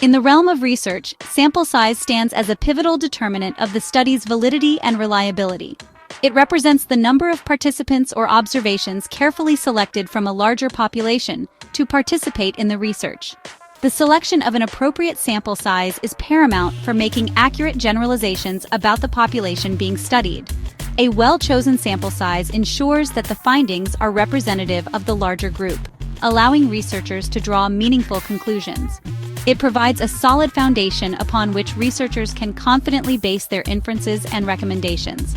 In the realm of research, sample size stands as a pivotal determinant of the study's validity and reliability. It represents the number of participants or observations carefully selected from a larger population to participate in the research. The selection of an appropriate sample size is paramount for making accurate generalizations about the population being studied. A well-chosen sample size ensures that the findings are representative of the larger group, allowing researchers to draw meaningful conclusions. It provides a solid foundation upon which researchers can confidently base their inferences and recommendations.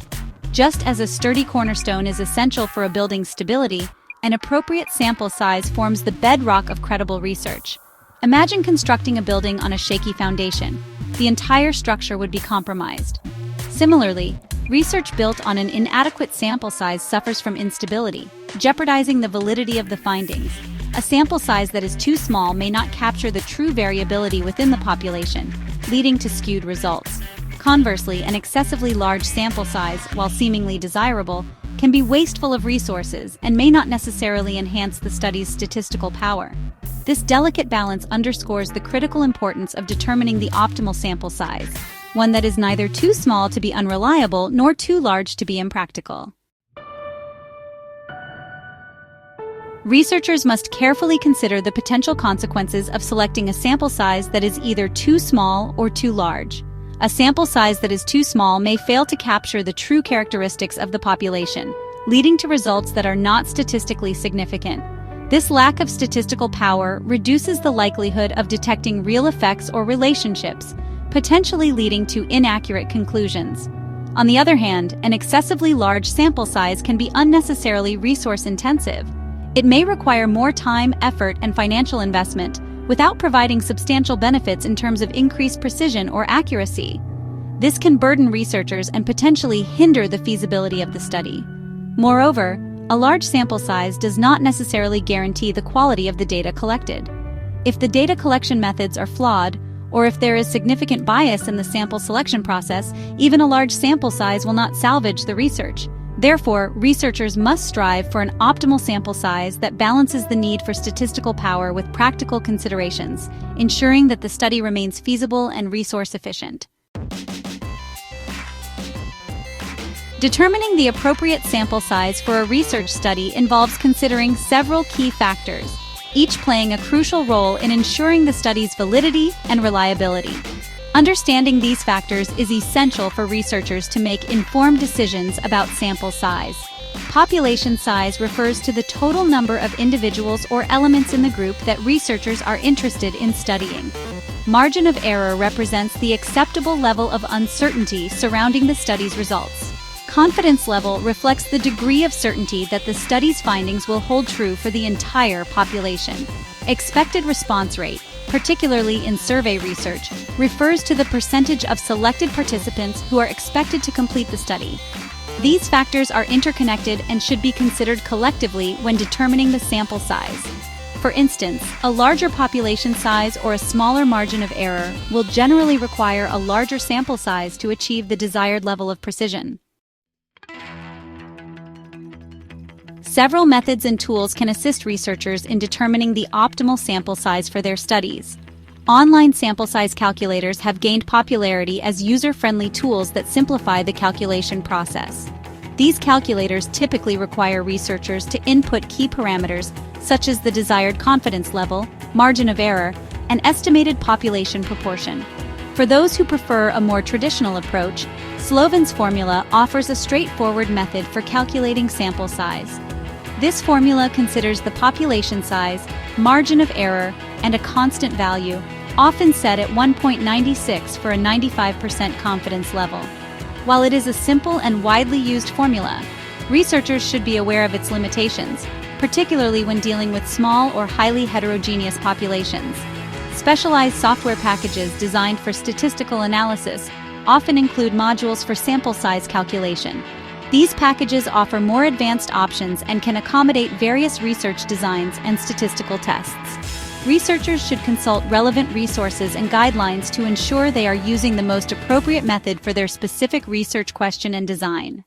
Just as a sturdy cornerstone is essential for a building's stability, an appropriate sample size forms the bedrock of credible research. Imagine constructing a building on a shaky foundation. The entire structure would be compromised. Similarly, research built on an inadequate sample size suffers from instability, jeopardizing the validity of the findings. A sample size that is too small may not capture the true variability within the population, leading to skewed results. Conversely, an excessively large sample size, while seemingly desirable, can be wasteful of resources and may not necessarily enhance the study's statistical power. This delicate balance underscores the critical importance of determining the optimal sample size, one that is neither too small to be unreliable nor too large to be impractical. Researchers must carefully consider the potential consequences of selecting a sample size that is either too small or too large. A sample size that is too small may fail to capture the true characteristics of the population, leading to results that are not statistically significant. This lack of statistical power reduces the likelihood of detecting real effects or relationships, potentially leading to inaccurate conclusions. On the other hand, an excessively large sample size can be unnecessarily resource-intensive. It may require more time, effort, and financial investment without providing substantial benefits in terms of increased precision or accuracy. This can burden researchers and potentially hinder the feasibility of the study. Moreover, a large sample size does not necessarily guarantee the quality of the data collected. If the data collection methods are flawed, or if there is significant bias in the sample selection process, even a large sample size will not salvage the research. Therefore, researchers must strive for an optimal sample size that balances the need for statistical power with practical considerations, ensuring that the study remains feasible and resource efficient. Determining the appropriate sample size for a research study involves considering several key factors, each playing a crucial role in ensuring the study's validity and reliability. Understanding these factors is essential for researchers to make informed decisions about sample size. Population size refers to the total number of individuals or elements in the group that researchers are interested in studying. Margin of error represents the acceptable level of uncertainty surrounding the study's results. Confidence level reflects the degree of certainty that the study's findings will hold true for the entire population. Expected response rate, particularly in survey research, refers to the percentage of selected participants who are expected to complete the study. These factors are interconnected and should be considered collectively when determining the sample size. For instance, a larger population size or a smaller margin of error will generally require a larger sample size to achieve the desired level of precision. Several methods and tools can assist researchers in determining the optimal sample size for their studies. Online sample size calculators have gained popularity as user-friendly tools that simplify the calculation process. These calculators typically require researchers to input key parameters such as the desired confidence level, margin of error, and estimated population proportion. For those who prefer a more traditional approach, Sloven's formula offers a straightforward method for calculating sample size. This formula considers the population size, margin of error, and a constant value, often set at 1.96 for a 95% confidence level. While it is a simple and widely used formula, researchers should be aware of its limitations, particularly when dealing with small or highly heterogeneous populations. Specialized software packages designed for statistical analysis often include modules for sample size calculation. These packages offer more advanced options and can accommodate various research designs and statistical tests. Researchers should consult relevant resources and guidelines to ensure they are using the most appropriate method for their specific research question and design.